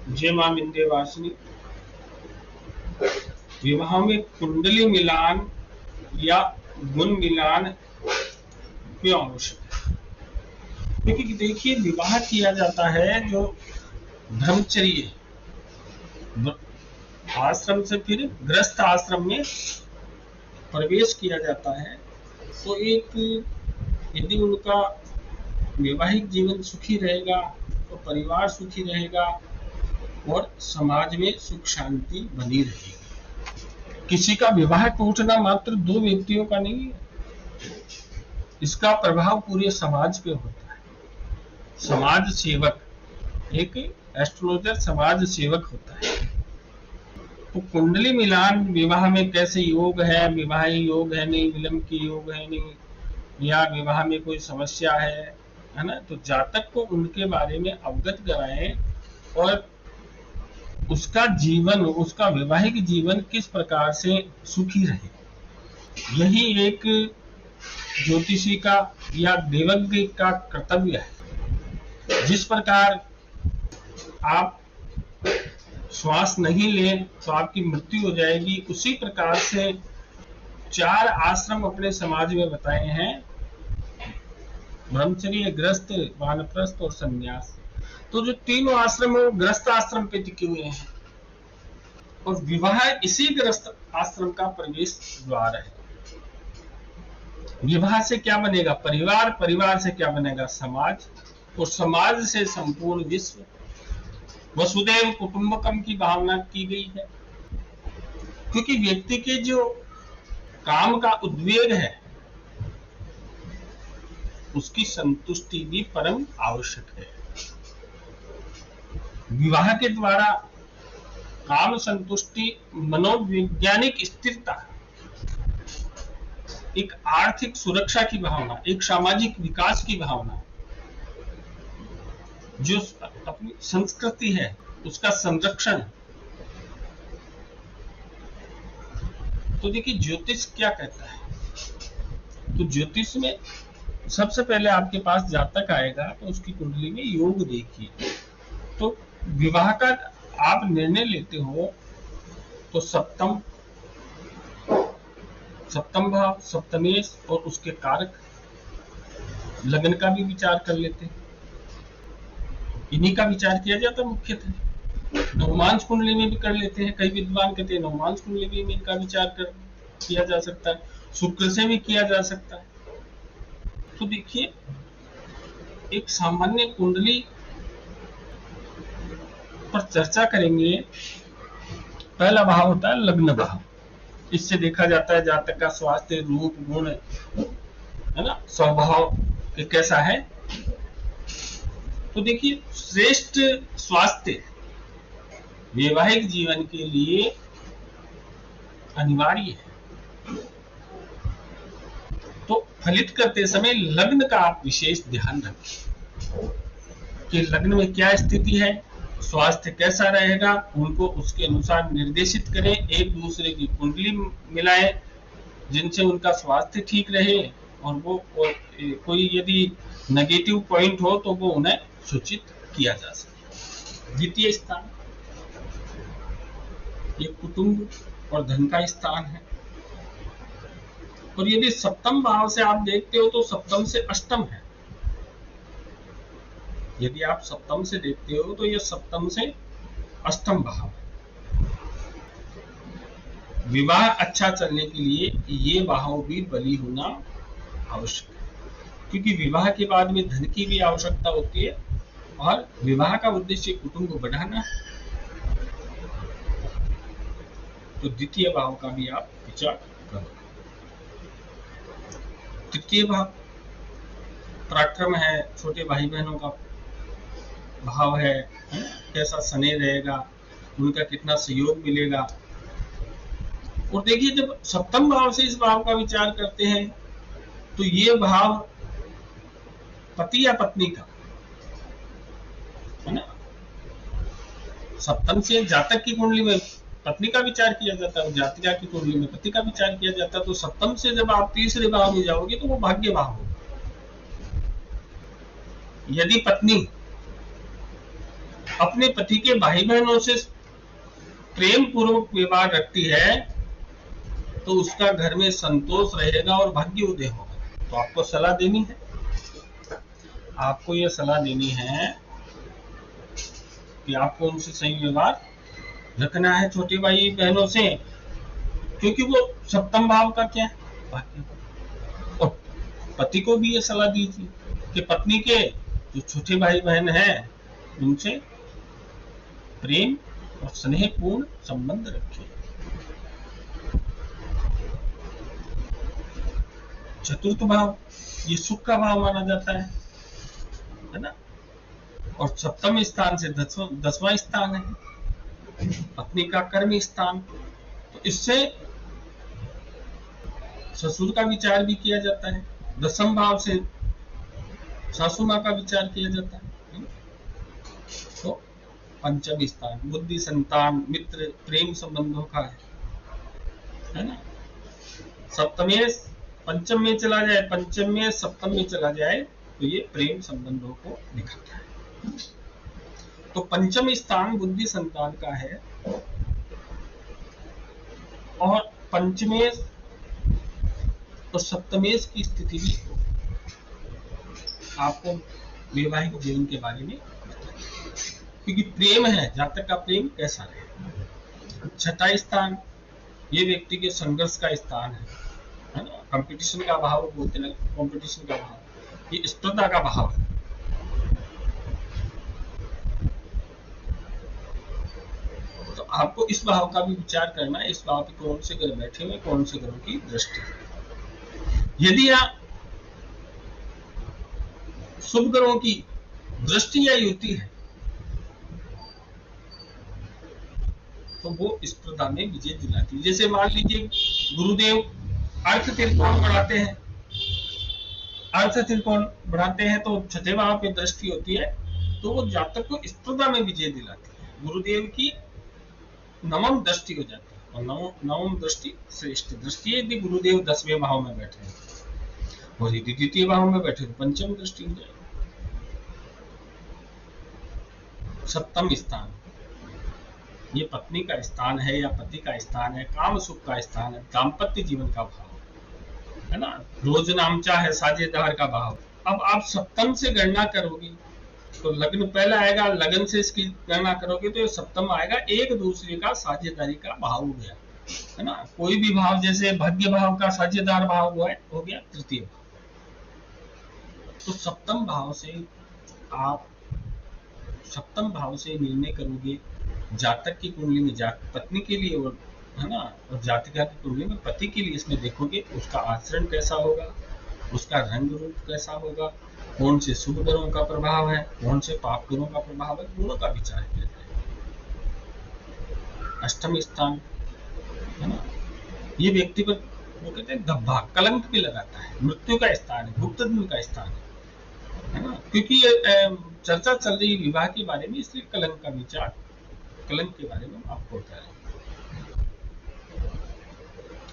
जय मां विंध्यवासिनी। विवाह में कुंडली मिलान या गुण मिलान क्यों आवश्यक है? क्योंकि देखिए, विवाह किया जाता है जो ब्रह्मचर्य आश्रम से फिर गृहस्थ आश्रम में प्रवेश किया जाता है, तो एक यदि उनका वैवाहिक जीवन सुखी रहेगा तो परिवार सुखी रहेगा और समाज में सुख शांति बनी रहेगी। किसी का विवाह टूटना मात्र दो व्यक्तियों का नहीं है, इसका प्रभाव पूरे समाज पे होता है। समाज सेवक, एक एस्ट्रोलॉजर समाज सेवक होता है। तो कुंडली मिलान विवाह में कैसे योग है, विवाह योग है नहीं, विलंब की योग है नहीं, या विवाह में कोई समस्या है ना, तो जातक को उनके बारे में अवगत कराएं और उसका जीवन, उसका वैवाहिक जीवन किस प्रकार से सुखी रहे, यही एक ज्योतिषी का या देवज्ञ का कर्तव्य है। जिस प्रकार आप श्वास नहीं लें तो आपकी मृत्यु हो जाएगी, उसी प्रकार से 4 आश्रम अपने समाज में बताए हैं, ब्रह्मचर्य, गृहस्थ, वानप्रस्थ और संन्यास। तो जो तीनों आश्रम है वो गृहस्थ आश्रम पे टिके हुए हैं और विवाह इसी गृहस्थ आश्रम का प्रवेश द्वार है। विवाह से क्या बनेगा? परिवार, परिवार से क्या बनेगा? समाज, और समाज से संपूर्ण विश्व। वसुदैव कुटुंबकम की भावना की गई है, क्योंकि व्यक्ति के जो काम का उद्वेग है उसकी संतुष्टि भी परम आवश्यक है। विवाह के द्वारा काम संतुष्टि, मनोवैज्ञानिक स्थिरता, एक आर्थिक सुरक्षा की भावना, एक सामाजिक विकास की भावना, जो अपनी संस्कृति है उसका संरक्षण। तो देखिए, ज्योतिष क्या कहता है? तो ज्योतिष में सबसे पहले आपके पास जातक आएगा तो उसकी कुंडली में योग देखिए। तो विवाह का आप निर्णय लेते हो तो सप्तम भाव, सप्तमेश और उसके कारक, लग्न का भी विचार कर लेते हैं। इन्हीं का विचार किया जाता है मुख्यतः। नवमांश कुंडली में भी कर लेते हैं, कई विद्वान कहते हैं नवमांश कुंडली में इनका विचार किया जा सकता है, शुक्र से भी किया जा सकता है। तो देखिए, एक सामान्य कुंडली पर चर्चा करेंगे। पहला भाव होता है लग्न भाव। इससे देखा जाता है जातक का स्वास्थ्य, रूप, गुण, है ना, स्वभाव कैसा है। तो देखिए, श्रेष्ठ स्वास्थ्य वैवाहिक जीवन के लिए अनिवार्य है। तो फलित करते समय लग्न का आप विशेष ध्यान रखें कि लग्न में क्या स्थिति है, स्वास्थ्य कैसा रहेगा, उनको उसके अनुसार निर्देशित करें। एक दूसरे की कुंडली मिलाएं जिनसे उनका स्वास्थ्य ठीक रहे, और कोई यदि नेगेटिव पॉइंट हो तो वो उन्हें सूचित किया जा सके। द्वितीय स्थान ये कुटुंब और धन का स्थान है, और यदि सप्तम भाव से आप देखते हो तो सप्तम से अष्टम है। यदि आप सप्तम से देखते हो तो यह सप्तम से अष्टम भाव है। विवाह अच्छा चलने के लिए ये भाव भी बली होना आवश्यक है, क्योंकि विवाह के बाद में धन की भी आवश्यकता होती है और विवाह का उद्देश्य कुटुंब बढ़ाना है। तो द्वितीय भाव का भी आप विचार करो। तृतीय भाव पराक्रम है, छोटे भाई बहनों का भाव है, कैसा स्नेह रहेगा, उनका कितना सहयोग मिलेगा। और देखिए, जब सप्तम भाव से इस भाव का विचार करते हैं तो ये भाव पति या पत्नी का है ना। सप्तम से जातक की कुंडली में पत्नी का विचार किया जाता है, जातिका की कुंडली में पति का विचार किया जाता है। तो सप्तम से जब आप तीसरे भाव में जाओगे तो वो भाग्य भाव होगा। यदि पत्नी अपने पति के भाई बहनों से प्रेम पूर्वक व्यवहार रखती है तो उसका घर में संतोष रहेगा और भाग्य उदय होगा। तो आपको सलाह देनी है, आपको यह सलाह देनी है कि आपको उनसे सही व्यवहार रखना है, छोटे भाई बहनों से, क्योंकि वो सप्तम भाव का क्या है, भाग्य। और पति को भी ये सलाह दीजिए कि पत्नी के जो छोटे भाई बहन हैं उनसे प्रेम और स्नेहपूर्ण संबंध रखें। चतुर्थ भाव ये सुख का भाव माना जाता है ना, और सप्तम स्थान से 10वां स्थान है, पत्नी का कर्म स्थान। तो इससे ससुर का विचार भी किया जाता है, 10वें भाव से सासू माँ का विचार किया जाता है। तो पंचम स्थान बुद्धि, संतान, मित्र, प्रेम संबंधों का है ना। सप्तम पंचम में चला जाए, पंचम में सप्तम में चला जाए तो ये प्रेम संबंधों को दिखाता है। तो पंचम स्थान बुद्धि संतान का है, और पंचमेश और सप्तमेश की स्थिति भी आपको वैवाहिक जीवन के बारे में, क्योंकि प्रेम है, जातक का प्रेम कैसा रहे। छठा स्थान ये व्यक्ति के संघर्ष का स्थान है ना, कंपटीशन का भाव बोलते हैं, कंपटीशन का भाव, ये स्पर्धा का भाव है। तो आपको इस भाव का भी विचार करना है, इस भाव पे कौन से ग्रह बैठे हुए, कौन से ग्रहों की दृष्टि है। यदि आप शुभ ग्रहों की दृष्टि या युति है तो वो स्पर्धा में विजय दिलाती है। जैसे मान लीजिए गुरुदेव अर्थ त्रिकोण बढ़ाते हैं, अर्थ त्रिकोण बढ़ाते हैं तो छठे भाव पे दृष्टि होती है, तो वो जातक को स्पर्धा में विजय दिलाती है, गुरुदेव की नवम दृष्टि हो जाती है। और नवम दृष्टि श्रेष्ठ दृष्टि है। यदि गुरुदेव 10वें भाव में बैठे हैं और यदि द्वितीय भाव में बैठे तो पंचम दृष्टि हो जाएगी। सप्तम स्थान ये पत्नी का स्थान है या पति का स्थान है, काम सुख का स्थान है, दाम्पत्य जीवन का भाव है ना, रोज नामचा है, साझेदार का भाव। अब आप सप्तम से गणना करोगे तो लग्न पहला आएगा, लगन से इसकी गणना करोगे तो सप्तम आएगा, एक दूसरे का साझेदारी का भाव हो गया है ना। कोई भी भाव जैसे भाग्य भाव का साझेदार भाव हुआ है, हो गया तृतीय भाव। तो सप्तम भाव से आप सप्तम भाव से निर्णय करोगे जातक की कुंडली में पत्नी के लिए, और है ना, और जातिका की कुंडली में पति के लिए। इसमें देखोगे उसका आचरण कैसा होगा, उसका रंग रूप कैसा होगा, कौन से शुभ ग्रहों का प्रभाव है, कौन से पाप ग्रहों का प्रभाव है, दोनों का विचार किया जाए। अष्टम स्थान है ना, ये व्यक्ति पर वो कहते हैं धब्बा, कलंक भी लगाता है, मृत्यु का स्थान है, गुप्त धन का स्थान है ना, क्योंकि चर्चा चल रही विवाह के बारे में, इसलिए कलंक का विचार, कलंक के बारे में आपको बता रहे हैं।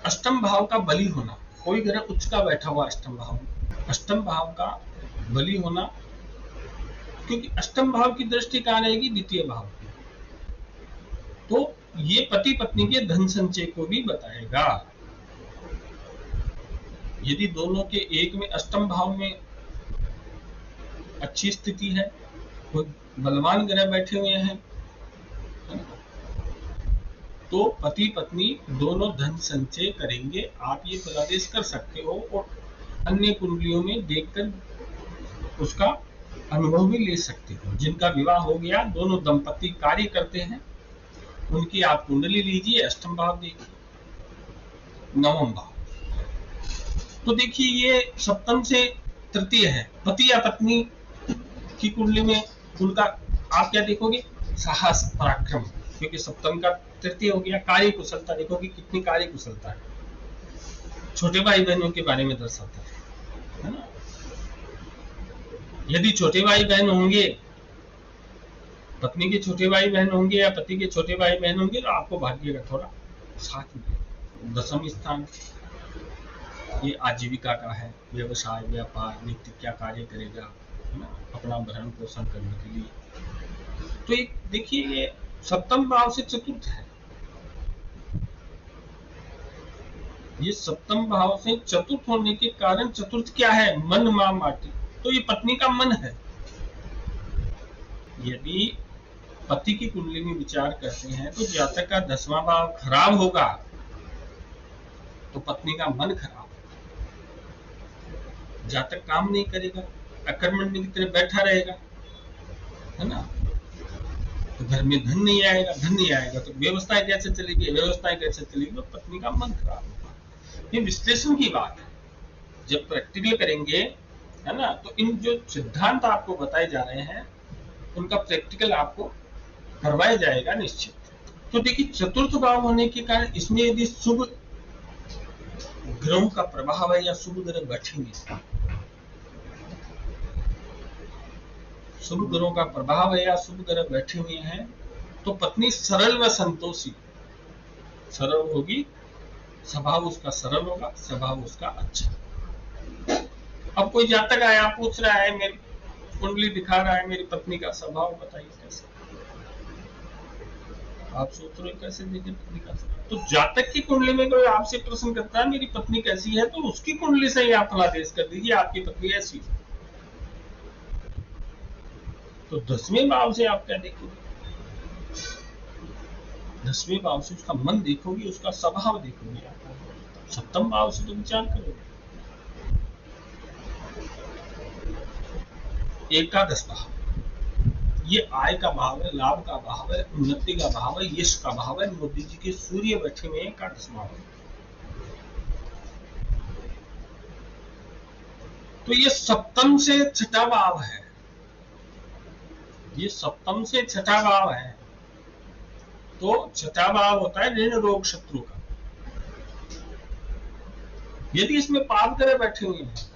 अष्टम भाव का बलि होना, कोई ग्रह उच्च का बैठा हुआ अष्टम भाव में, अष्टम भाव का बलि होना, क्योंकि अष्टम भाव की दृष्टि कहां रहेगी, द्वितीय भाव की। तो ये पति पत्नी के धन संचय को भी बताएगा। यदि दोनों के एक में अष्टम भाव में अच्छी स्थिति है, कोई बलवान ग्रह बैठे हुए हैं, तो पति पत्नी दोनों धन संचय करेंगे। आप ये प्रदेश कर सकते हो और अन्य कुंडलियों में देखकर उसका अनुभव भी ले सकते हो। जिनका विवाह हो गया, दोनों दंपति कार्य करते हैं, उनकी आप कुंडली लीजिए, अष्टम भाव देखिए, नवम भाव। तो देखिए ये सप्तम से तृतीय है, पति या पत्नी की कुंडली में उनका आप क्या देखोगे, साहस पराक्रम, क्योंकि सप्तम का तृतीय हो गया। कार्य कुशलता देखोगे, कितनी कार्य कुशलता है, छोटे भाई बहनों के बारे में दर्शाता है ना। यदि छोटे भाई बहन होंगे, पत्नी के छोटे भाई बहन होंगे या पति के छोटे भाई बहन होंगे, तो आपको भाग्य का थोड़ा साथ मिलेगा। दसम स्थान ये आजीविका का है, व्यवसाय, व्यापार, नित्य क्या कार्य करेगा, है ना, अपना भरण पोषण करने के लिए। तो एक देखिए ये सप्तम भाव से चतुर्थ है, ये सप्तम भाव से चतुर्थ होने के कारण चतुर्थ क्या है, मन मां माटी, तो ये पत्नी का मन है। यदि पति की कुंडली में विचार करते हैं तो जातक का 10वां भाव खराब होगा तो पत्नी का मन खराब होगा, जातक काम नहीं करेगा, अकर्मण्य की तरह बैठा रहेगा, है ना, तो घर में धन नहीं आएगा, धन नहीं आएगा तो व्यवस्थाएं कैसे चलेगी, व्यवस्थाएं कैसे चलेगी, तो पत्नी का मन खराब होगा। ये विश्लेषण की बात है, जब प्रैक्टिकल करेंगे, है ना, तो इन जो सिद्धांत आपको बताए जा रहे हैं उनका प्रैक्टिकल आपको करवाया जाएगा निश्चित। तो देखिए चतुर्थ भाव होने के कारण इसमें यदि शुभ ग्रहों का प्रभाव है या शुभ ग्रह बैठे हुए, शुभ ग्रहों का प्रभाव है या शुभ ग्रह बैठे हुए हैं तो पत्नी सरल व संतोषी, सरल होगी, स्वभाव उसका सरल होगा, स्वभाव उसका अच्छा। अब कोई जातक आया पूछ रहा है, मेरी कुंडली दिखा रहा है, मेरी पत्नी का स्वभाव बताइए कैसे, आप सोच रहे हो कैसे देखें पत्नी का स्वभाव। तो जातक की कुंडली में कोई आपसे प्रश्न करता है मेरी पत्नी कैसी है, तो उसकी कुंडली से ही आप फलादेश कर दीजिए आपकी पत्नी ऐसी। तो 10वें भाव से आप क्या देखोगे, 10वें भाव से उसका मन देखोगे, उसका स्वभाव देखोगे, सप्तम भाव से तो विचार करोगे। एकादश भाव ये आय का भाव है, लाभ का भाव है, उन्नति का भाव है, यश का भाव है। मोदी जी के सूर्य बैठे हुए एकादश भाव है, तो ये सप्तम से छठा भाव है, ये सप्तम से छठा भाव है। तो छठा भाव होता है ऋण रोग शत्रु का। यदि इसमें पाप ग्रह बैठे हुए हैं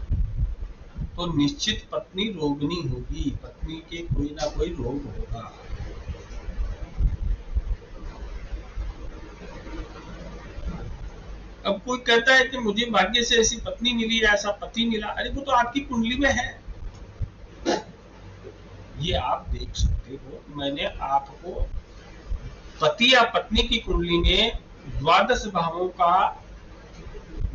तो निश्चित पत्नी रोगनी होगी, पत्नी के कोई ना कोई रोग होगा। अब कोई कहता है कि मुझे भाग्य से ऐसी पत्नी मिली, ऐसा पति मिला, अरे वो तो आपकी कुंडली में है, ये आप देख सकते हो। मैंने आपको पति या पत्नी की कुंडली में 12 भावों का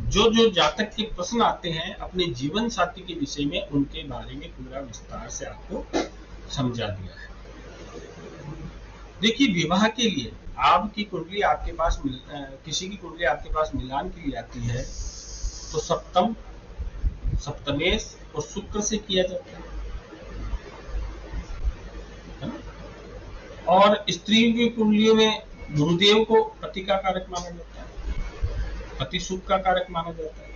जो जो जातक के प्रश्न आते हैं अपने जीवन साथी के विषय में, उनके बारे में पूरा विस्तार से आपको समझा दिया है। देखिए विवाह के लिए आपकी कुंडली आपके पास किसी की कुंडली आपके पास मिलान के लिए आती है तो सप्तम, सप्तमेश और शुक्र से किया जाता है ना? और स्त्री की कुंडलियों में गुरुदेव को पति का कारक माना जाता है, पति सुख का कारक माना जाता है।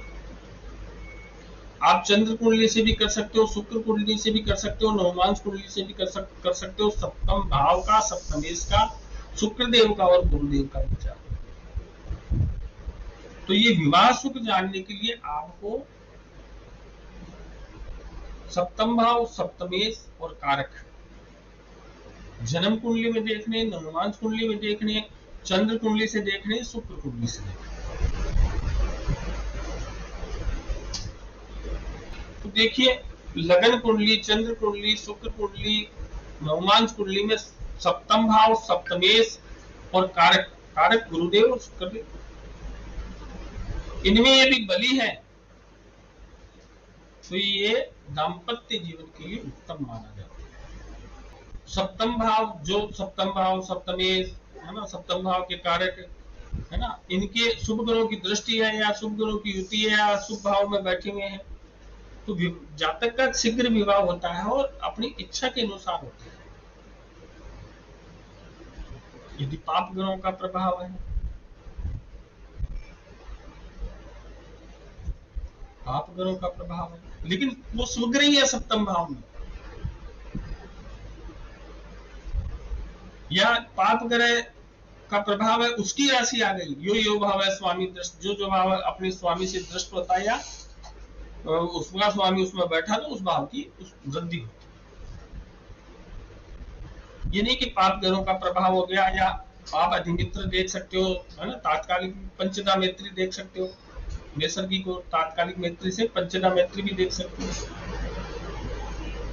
आप चंद्र कुंडली से भी कर सकते हो, शुक्र कुंडली से भी कर सकते हो, नवमांश कुंडली से भी कर सकते हो। सप्तम भाव का, सप्तमेश का, शुक्रदेव का और गुरुदेव का विचार। तो ये विवाह सुख जानने के लिए आपको सप्तम भाव, सप्तमेश और कारक जन्म कुंडली में देखने, नवमांश कुंडली में देखने, चंद्र कुंडली से देखने, शुक्र कुंडली से देखने। तो देखिए लगन कुंडली, चंद्र कुंडली, शुक्र कुंडली, नवमांश कुंडली में सप्तम भाव, सप्तमेश और कारक, कारक गुरुदेव और शुक्रदेव, इनमें यदि बली है तो ये दाम्पत्य जीवन के लिए उत्तम माना जाता है। सप्तम भाव, जो सप्तम भाव, सप्तमेश है ना, सप्तम भाव के कारक है ना, इनके शुभ ग्रहों की दृष्टि है या शुभ ग्रहों की युति है या शुभ भाव में बैठे हुए हैं तो जातक का शीघ्र विवाह होता है और अपनी इच्छा के अनुसार होता है। यदि पाप ग्रहों का प्रभाव है, पाप ग्रहों का प्रभाव है, लेकिन वो शुभ ग्रह ही है सप्तम भाव में, या पाप ग्रह का प्रभाव है उसकी राशि आ गई, यो भाव है स्वामी दृष्ट, जो भाव अपने स्वामी से दृष्ट होता है या उसका स्वामी उसमें बैठा तो उस भाव की वृद्धि होती। ये नहीं कि पाप ग्रहों का प्रभाव हो गया या आप अधिमित्र देख सकते हो, है ना, तात्कालिक पंचदा मैत्री देख सकते हो, मेसर्गी को तात्कालिक मैत्री से पंचदा मैत्री भी देख सकते हो,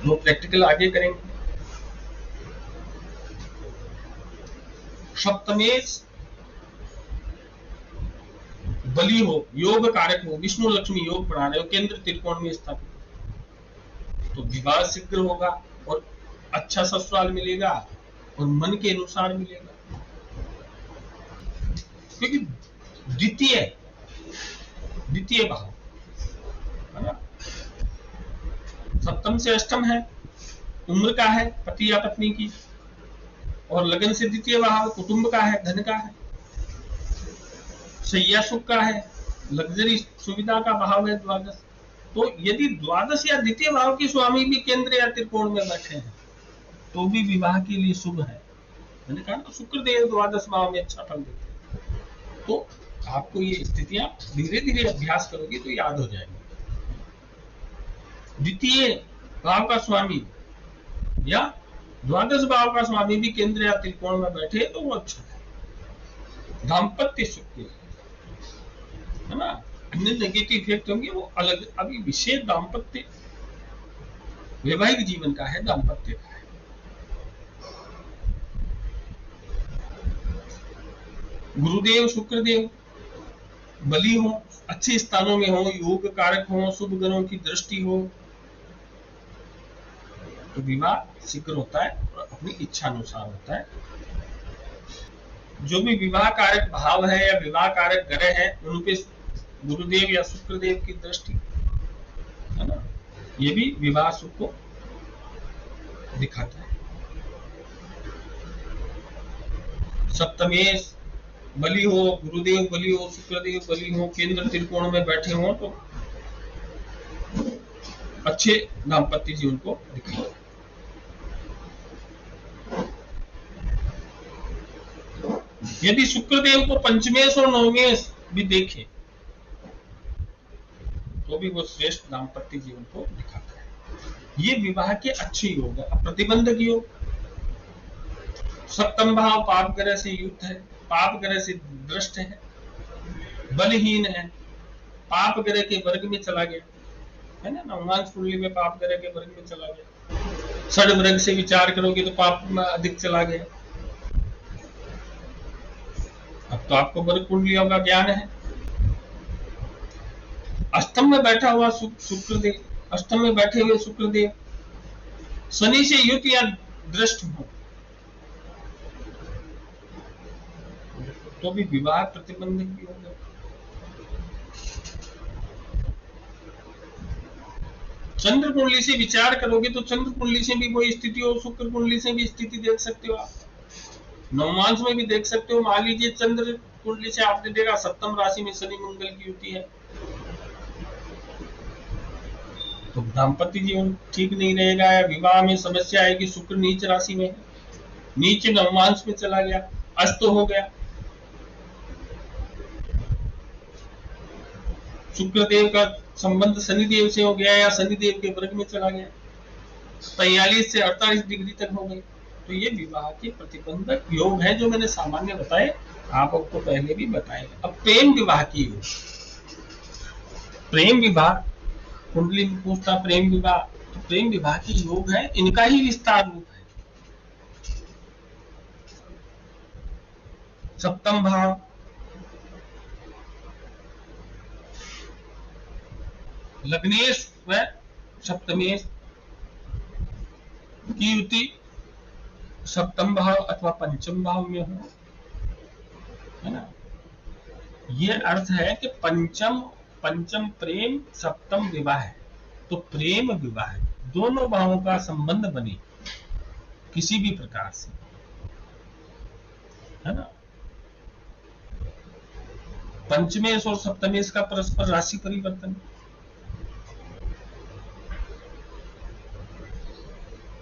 वो प्रैक्टिकल आगे करेंगे। सप्तमेश बली हो, योग कारक हो, विष्णु लक्ष्मी योग बना रहे हो, केंद्र त्रिकोण में स्थापित, तो विवाह शीघ्र होगा और अच्छा ससुराल मिलेगा और मन के अनुसार मिलेगा। क्योंकि द्वितीय भाव है ना, सप्तम से अष्टम है, उम्र का है पति या पत्नी की, और लगन से द्वितीय भाव कुटुंब का है, धन का है, शैया सुख का है, लग्जरी सुविधा का भाव है द्वादश। तो यदि द्वादश या द्वितीय भाव के स्वामी भी केंद्र या त्रिकोण में बैठे हैं तो भी विवाह के लिए शुभ है। मैंने कहा ना, शुक्र देव द्वादश भाव में अच्छा फल देते हैं। तो आपको ये स्थितियां धीरे धीरे अभ्यास करोगे तो याद हो जाएगी। द्वितीय भाव का स्वामी या द्वादश भाव का स्वामी भी केंद्र या त्रिकोण में बैठे तो वो अच्छा है। दाम्पत्य सुख है ना, अन्य नेगेटिव इफेक्ट होंगे वो अलग। अभी विशेष दाम्पत्य वैवाहिक जीवन का है, दाम्पत्य का है। गुरुदेव शुक्रदेव बली हो, अच्छे स्थानों में हो, योग कारक हो, शुभ ग्रहों की दृष्टि हो, तो विवाह शीघ्र होता है और अपनी इच्छा अनुसार होता है। जो भी विवाह कारक भाव है या विवाह कारक ग्रह है उनपे गुरुदेव या शुक्रदेव की दृष्टि है ना, ये भी विवाह सुख को दिखाता है। सप्तमेश बली हो, गुरुदेव बली हो, शुक्रदेव बली हो, केंद्र त्रिकोण में बैठे हो तो अच्छे दाम्पत्य जीवन को दिखाता है। यदि शुक्रदेव को पंचमेश और नवमेश भी देखे तो भी वो श्रेष्ठ दाम्पत्य जीवन को दिखाता है। ये विवाह के अच्छे योग है। प्रतिबंधक योग, सप्तम भाव पाप ग्रह से युक्त है, पाप ग्रह से दृष्ट है, बलहीन है, पाप ग्रह के वर्ग में चला गया है ना, नवमांश कुंडली में पाप ग्रह के वर्ग में चला गया। षड वर्ग से विचार करोगे तो पाप में अधिक चला गया। अब तो आपको वर्ग कुंडलियों का ज्ञान है। अष्टम में बैठा हुआ शुक्रदेव, अष्टम में बैठे हुए शुक्रदेव शनि से युक्त या दृष्ट हो तो भी विवाह प्रतिबंधक भी होगा। चंद्र कुंडली से विचार करोगे तो चंद्र कुंडली से भी कोई स्थिति हो, शुक्र कुंडली से भी स्थिति देख सकते हो आप, नवमांश में भी देख सकते हो। मान लीजिए चंद्र कुंडली से आपने देखा सप्तम राशि में शनि मंगल की युति है तो दाम्पत्य जीवन ठीक नहीं रहेगा या विवाह में समस्या आएगी। शुक्र नीच राशि में है, नीच नवमांश में चला गया, अस्त हो गया। शुक्रदेव का संबंध शनिदेव से हो गया या शनिदेव के वर्ग में चला गया, 43 से 48 डिग्री तक हो गई। तो ये विवाह के प्रतिबंधक योग है जो मैंने सामान्य बताए, आपको पहले भी बताए। अब प्रेम विवाह की योग, प्रेम विवाह कुंडली में पूछता प्रेम विवाह, तो प्रेम विवाह की योग है, इनका ही विस्तार रूप है। सप्तम भाव लग्नेश व सप्तमेश की युति सप्तम भाव अथवा पंचम भाव में हो, है ना। ये अर्थ है कि पंचम प्रेम, सप्तम विवाह है। तो प्रेम विवाह है, दोनों भावों का संबंध बने किसी भी प्रकार से, है ना। पंचमेश और सप्तमेश का परस्पर राशि परिवर्तन,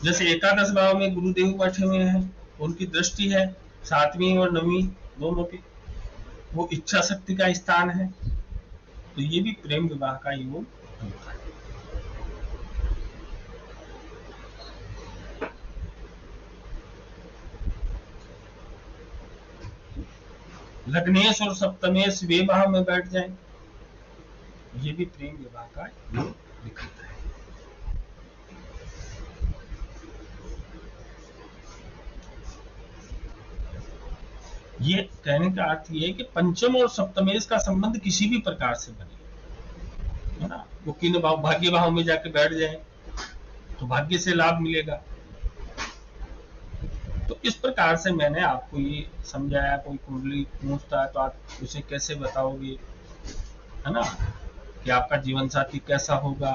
जैसे एकादश भाव में गुरुदेव बैठे हुए हैं, उनकी दृष्टि है 7वीं और 9वीं दोनों पे, वो इच्छा शक्ति का स्थान है, तो ये भी प्रेम विवाह का योग होता है। लग्नेश और सप्तमेश वे भाव में बैठ जाएं, ये भी प्रेम विवाह का योग दिखाता है। ये कहने का अर्थ ये है कि पंचम और सप्तमेश का संबंध किसी भी प्रकार से बने, है ना, वो किन भाग्य भाव में जाके बैठ जाए तो भाग्य से लाभ मिलेगा। तो इस प्रकार से मैंने आपको ये समझाया। कोई कुंडली पूछता है तो आप उसे कैसे बताओगे, है ना, कि आपका जीवन साथी कैसा होगा,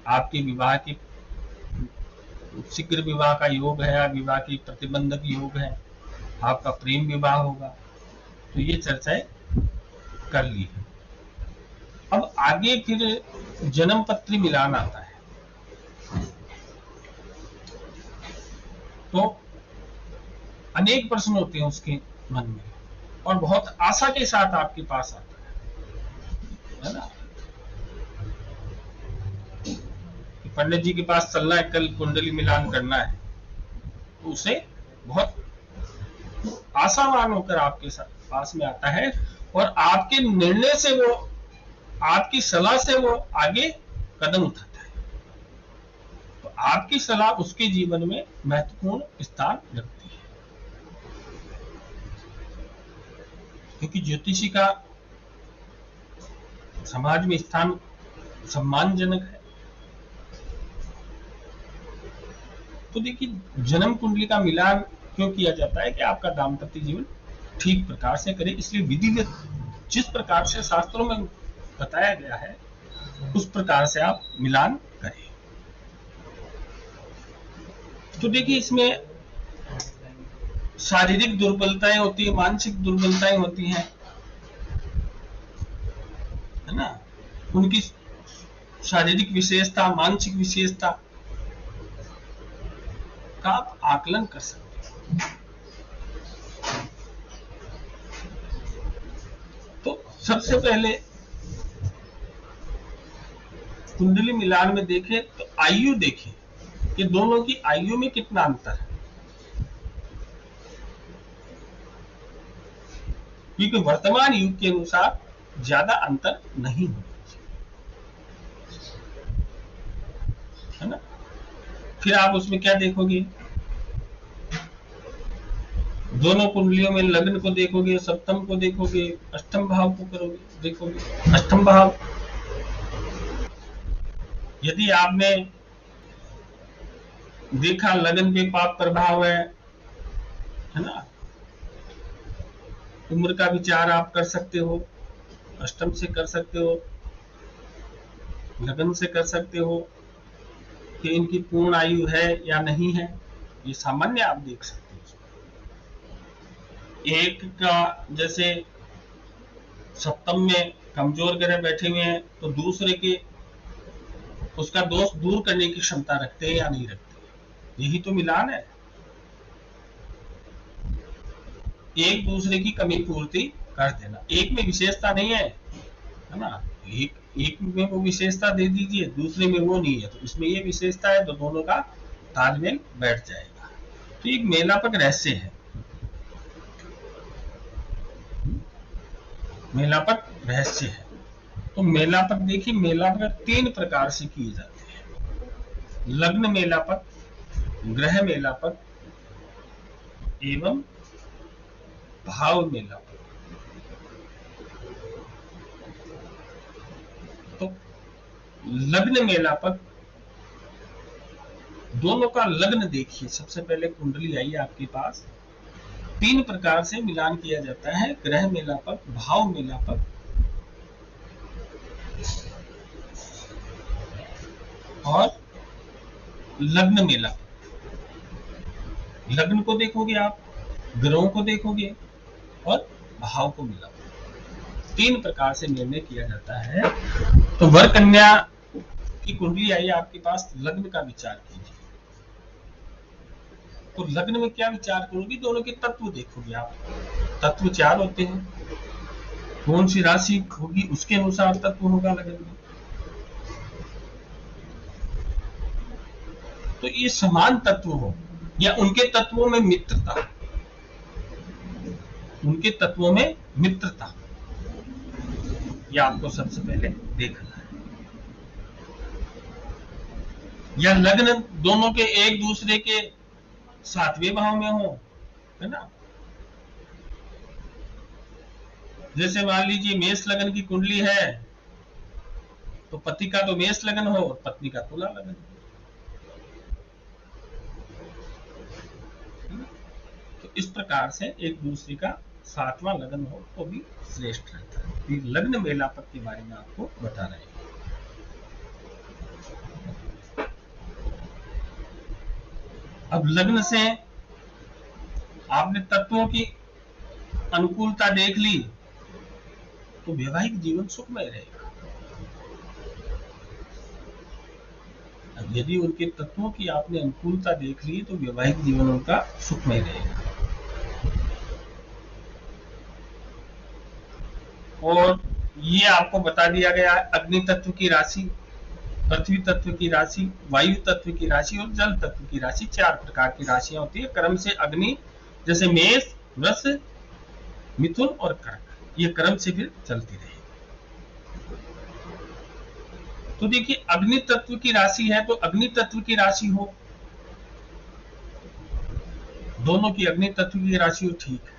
आपके विवाह की शीघ्र विवाह का योग है या विवाह की प्रतिबंधक योग है, आपका प्रेम विवाह होगा। तो ये चर्चाएं कर ली है। अब आगे फिर जन्म पत्री मिलान आता है। तो अनेक प्रश्न होते हैं उसके मन में और बहुत आशा के साथ आपके पास आता है ना, पंडित जी के पास चलना है, कल कुंडली मिलान करना है, तो उसे बहुत आशावान होकर आपके साथ पास में आता है और आपके निर्णय से वो, आपकी सलाह से वो आगे कदम उठाता है। तो आपकी सलाह उसके जीवन में महत्वपूर्ण स्थान रखती है, क्योंकि ज्योतिषी का समाज में स्थान सम्मानजनक है। तो देखिए, जन्म कुंडली का मिलान क्यों किया जाता है कि आपका दाम्पत्य जीवन ठीक प्रकार से करे, इसलिए विधिवत जिस प्रकार से शास्त्रों में बताया गया है उस प्रकार से आप मिलान करें। तो देखिए, इसमें शारीरिक दुर्बलताएं होती है, मानसिक दुर्बलताएं होती हैं, है ना, उनकी शारीरिक विशेषता, मानसिक विशेषता का आप आकलन कर सकते हैं। तो सबसे पहले कुंडली मिलान में देखें तो आयु देखें कि दोनों की आयु में कितना अंतर है, क्योंकि वर्तमान युग के अनुसार ज्यादा अंतर नहीं होना चाहिए, है ना। फिर आप उसमें क्या देखोगे, दोनों कुंडलियों में लग्न को देखोगे, सप्तम को देखोगे, अष्टम भाव को करोगे, देखोगे अष्टम भाव। यदि आपने देखा लग्न पे पाप प्रभाव है ना, उम्र का विचार आप कर सकते हो, अष्टम से कर सकते हो, लग्न से कर सकते हो कि इनकी पूर्ण आयु है या नहीं है, ये सामान्य आप देख सकते हो। एक का जैसे सप्तम में कमजोर ग्रह बैठे हुए हैं तो दूसरे के उसका दोष दूर करने की क्षमता रखते हैं या नहीं रखते, यही तो मिलान है। एक दूसरे की कमी पूर्ति कर देना, एक में विशेषता नहीं है ना, एक में वो विशेषता दे दीजिए, दूसरे में वो नहीं है, तो इसमें ये विशेषता है, तो दोनों का तालमेल बैठ जाएगा। तो एक मेलापक रहस्य है, मेलापक रहस्य है। तो मेलापक देखिए, मेलापक 3 प्रकार से किए जाते हैं, लग्न मेलापक, ग्रह मेलापक एवं भाव मेलापक। तो लग्न मेलापक, दोनों का लग्न देखिए। सबसे पहले कुंडली आई आपके पास, 3 प्रकार से मिलान किया जाता है, ग्रह मेलापक, भाव मेलापक और लग्न मेलापक। लग्न को देखोगे आप, ग्रहों को देखोगे और भाव को मिलाओगे, 3 प्रकार से निर्णय किया जाता है। तो वर कन्या की कुंडली आई आपके पास, लग्न का विचार कीजिए। तो लग्न में क्या विचार करोगे, दोनों के तत्व देखोगे आप। तत्व 4 होते हैं, कौन सी राशि होगी उसके अनुसार तत्व होगा लग्न में। तो ये समान तत्व हो या उनके तत्वों में मित्रता, उनके तत्वों में मित्रता, यह आपको सबसे पहले देखना है। या लग्न दोनों के एक दूसरे के 7वें भाव में हो, है ना, जैसे मान लीजिए मेष लगन की कुंडली है, तो पति का तो मेष लगन हो और पत्नी का तुला लगन हो। तो इस प्रकार से एक दूसरे का सातवां लगन हो तो भी श्रेष्ठ रहता है। ये लग्न मेलापक के बारे में आपको बता रहे हैं। अब लग्न से आपने तत्वों की अनुकूलता देख ली तो वैवाहिक जीवन सुखमय रहेगा। अब यदि उनके तत्वों की आपने अनुकूलता देख ली तो वैवाहिक जीवन उनका सुखमय रहेगा। और ये आपको बता दिया गया अग्नि तत्व की राशि, पृथ्वी तत्व की राशि, वायु तत्व की राशि और जल तत्व की राशि, 4 प्रकार की राशियां होती है क्रम से। अग्नि जैसे मेष, वृष, मिथुन और कर्क, ये क्रम से फिर चलती रही। तो देखिए अग्नि तत्व की राशि है तो अग्नि तत्व की राशि हो, दोनों की अग्नि तत्व की राशि हो ठीक है,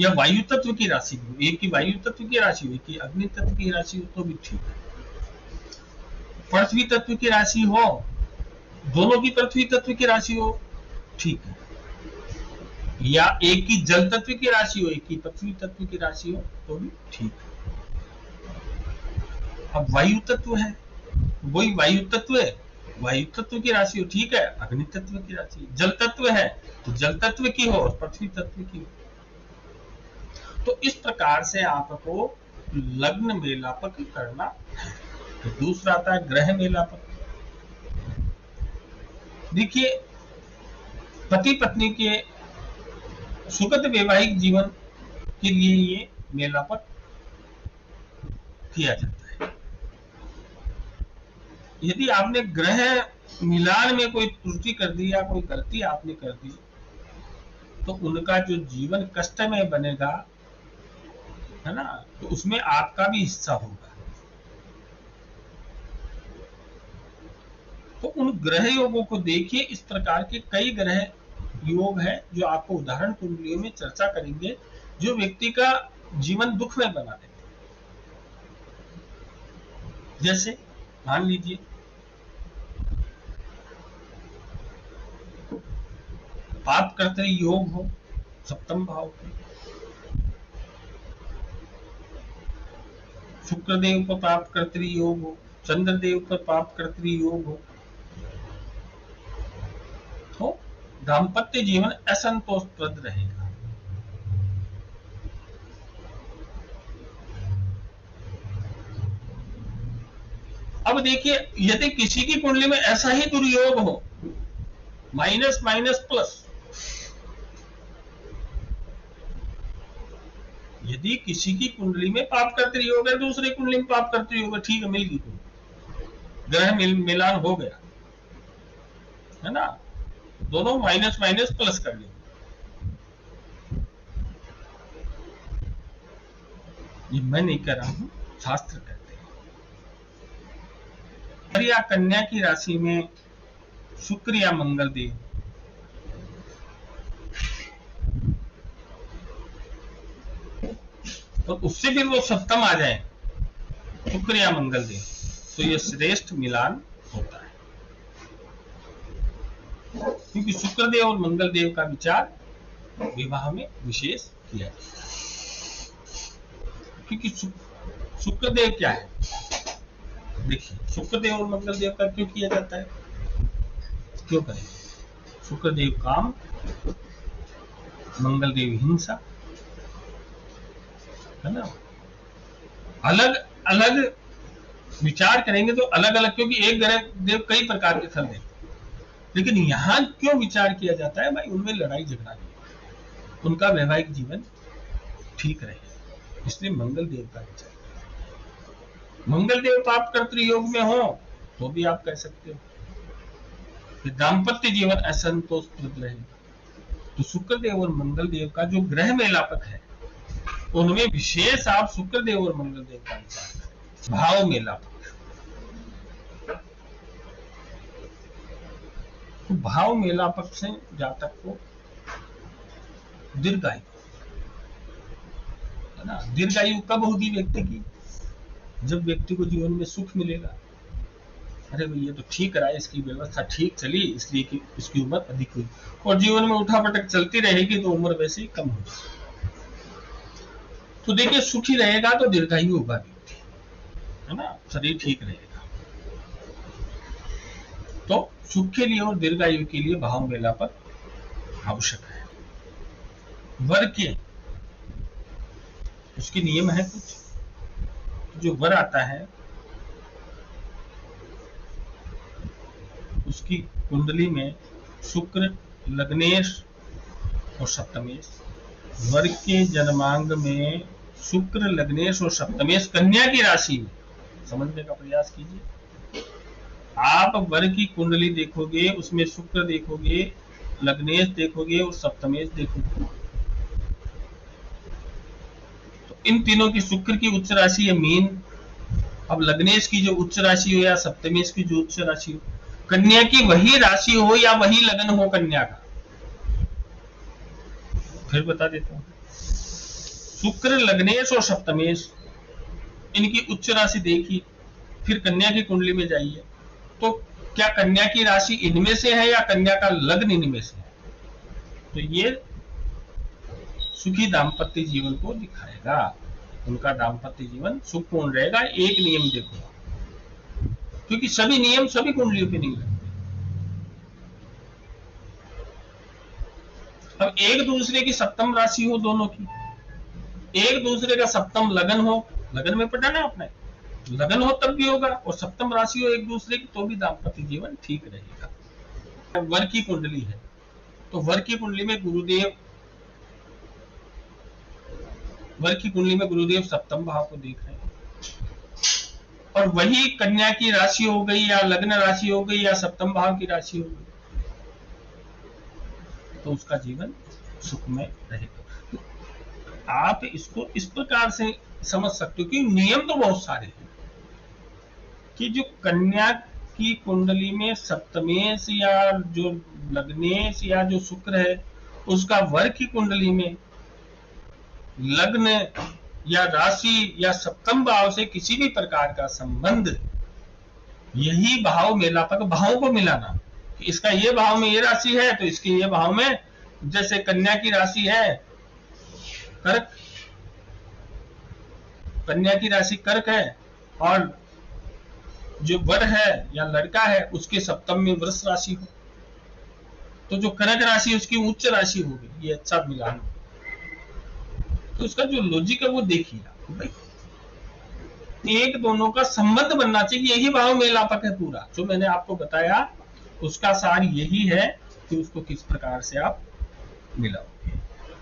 या वायु तत्व की राशि हो, एक की वायु तत्व की राशि हो, एक की अग्नि तत्व की राशि हो तो भी ठीक है। पृथ्वी तत्व की राशि हो, दोनों की पृथ्वी तत्व की राशि हो ठीक है, या एक की जल तत्व की राशि हो, एक की पृथ्वी तत्व की राशि हो तो भी ठीक है। अब वायु तत्व है, वही वायु तत्व है, वायु तत्व की राशि हो ठीक है, अग्नि तत्व की राशि। जल तत्व है तो जल तत्व की हो और पृथ्वी तत्व की हो। तो इस प्रकार से आपको लग्न मेलापक करना है। तो दूसरा आता है ग्रह मेलापक। देखिए पति पत्नी के सुखद वैवाहिक जीवन के लिए ये मेलापक किया जाता है। यदि आपने ग्रह मिलान में कोई त्रुटि कर दी या कोई गलती आपने कर दी तो उनका जो जीवन कष्टमय बनेगा, है ना, तो उसमें आपका भी हिस्सा होगा। तो उन ग्रह योगों को देखिए, इस प्रकार के कई ग्रह योग है जो आपको उदाहरण कुंडलियों में चर्चा करेंगे, जो व्यक्ति का जीवन दुख में बना देते। जैसे मान लीजिए पाप कर्तरी योग हो सप्तम भाव पे, शुक्रदेव पर पाप कर्तरी योग हो, चंद्रदेव पर पाप कर्तरी योग हो, तो दाम्पत्य जीवन असंतोषप्रद रहेगा। अब देखिए यदि किसी की कुंडली में ऐसा ही दुर्योग हो, माइनस माइनस प्लस, यदि किसी की कुंडली में पाप कर्तरी योग है, दूसरी कुंडली में पाप कर्तरी योग है, ठीक है, मिल गई, ग्रह मिलान हो गया, है ना, दोनों माइनस माइनस प्लस कर लेंगे। ये मैं नहीं कर रहा हूं, शास्त्र कहते हैं। या कन्या की राशि में शुक्र या मंगल देव, और उससे भी वो सप्तम आ जाए, शुक्र या मंगल देव, तो ये श्रेष्ठ मिलान होता है, क्योंकि शुक्रदेव और मंगल देव का विचार विवाह में विशेष किया जाता है। क्योंकि शुक्रदेव क्या है, देखिए शुक्रदेव और मंगल देव का क्यों किया जाता है, क्यों करें? शुक्रदेव काम, मंगल देव हिंसा, है ना। अलग अलग विचार करेंगे तो अलग अलग, क्योंकि एक ग्रह देव कई प्रकार के फल देते, लेकिन यहां क्यों विचार किया जाता है भाई, उनमें लड़ाई झगड़ा नहीं, उनका वैवाहिक जीवन ठीक रहे, इसलिए मंगल देव का विचार। मंगल देव पाप कर्तृ योग में हो तो भी आप कह सकते हो कि दाम्पत्य जीवन असंतोषप्रद रहे। तो शुक्रदेव और मंगल देव का जो ग्रह मेलापक है उनमें विशेष आप शुक्रदेव और मंगल देव का विचार करें। भाव मेलापक, तो भाव मेलापक से जातक को दीर्घायु, है ना। दीर्घायु कब होगी व्यक्ति की? जब व्यक्ति को जीवन में सुख मिलेगा। अरे भाई ये तो ठीक रहा, इसकी व्यवस्था ठीक चली इसलिए कि इसकी उम्र अधिक हुई, और जीवन में उठापटक चलती रहेगी तो उम्र वैसे ही कम हो जाएगी। तो देखिए सुखी रहेगा तो दीर्घायु होगा व्यक्ति, है ना, शरीर ठीक रहेगा। तो सुख के लिए और दीर्घायु के लिए भाव मेलापन आवश्यक है। वर के उसके नियम है कुछ। जो वर आता है उसकी कुंडली में शुक्र, लग्नेश और सप्तमेश। वर के जन्मांग में शुक्र, लग्नेश और सप्तमेश कन्या की राशि में, समझने का प्रयास कीजिए। आप वर की कुंडली देखोगे, उसमें शुक्र देखोगे, लग्नेश देखोगे और सप्तमेश देखोगे। तो इन तीनों की, शुक्र की उच्च राशि है मीन, अब लग्नेश की जो उच्च राशि हो या सप्तमेश की जो उच्च राशि हो, कन्या की वही राशि हो या वही लगन हो कन्या का। फिर बता देता हूं, शुक्र, लग्नेश और सप्तमेश इनकी उच्च राशि देखिए, फिर कन्या की कुंडली में जाइए, तो क्या कन्या की राशि इनमें से है या कन्या का लग्न इनमें से है? तो ये सुखी दाम्पत्य जीवन को दिखाएगा, उनका दाम्पत्य जीवन सुखपूर्ण रहेगा। एक नियम देखो, क्योंकि सभी नियम सभी कुंडलियों पे नहीं लगते। अब एक दूसरे की सप्तम राशि हो दोनों की, एक दूसरे का सप्तम लगन हो, लगन में पढ़ा ना आपने, लगन हो तब भी होगा, और सप्तम राशि हो एक दूसरे की तो भी दाम्पत्य जीवन ठीक रहेगा। वर की कुंडली है तो वर की कुंडली में गुरुदेव, वर की कुंडली में गुरुदेव सप्तम भाव को देख रहे हैं, और वही कन्या की राशि हो गई या लग्न राशि हो गई या सप्तम भाव की राशि हो गई, तो उसका जीवन सुखमय रहेगा। आप इसको इस प्रकार से समझ सकते हो कि नियम तो बहुत सारे हैं कि जो कन्या की कुंडली में सप्तमेश या जो लग्नेश या जो शुक्र है, उसका वर की कुंडली में लग्न या राशि या सप्तम भाव से किसी भी प्रकार का संबंध, यही भाव मेलापक, भावों को मिलाना कि इसका ये भाव में ये राशि है तो इसके ये भाव में, जैसे कन्या की राशि है कर्क, कन्या की राशि कर्क है, और जो वर है या लड़का है उसके सप्तम में वृष राशि हो, तो जो कर्क राशि उसकी उच्च राशि होगी, ये अच्छा मिलान। तो उसका जो लॉजिक है वो देखिए भाई, एक दोनों का संबंध बनना चाहिए, यही भाव मेलापक है पूरा। जो मैंने आपको बताया उसका सार यही है कि उसको किस प्रकार से आप मिलाओगे।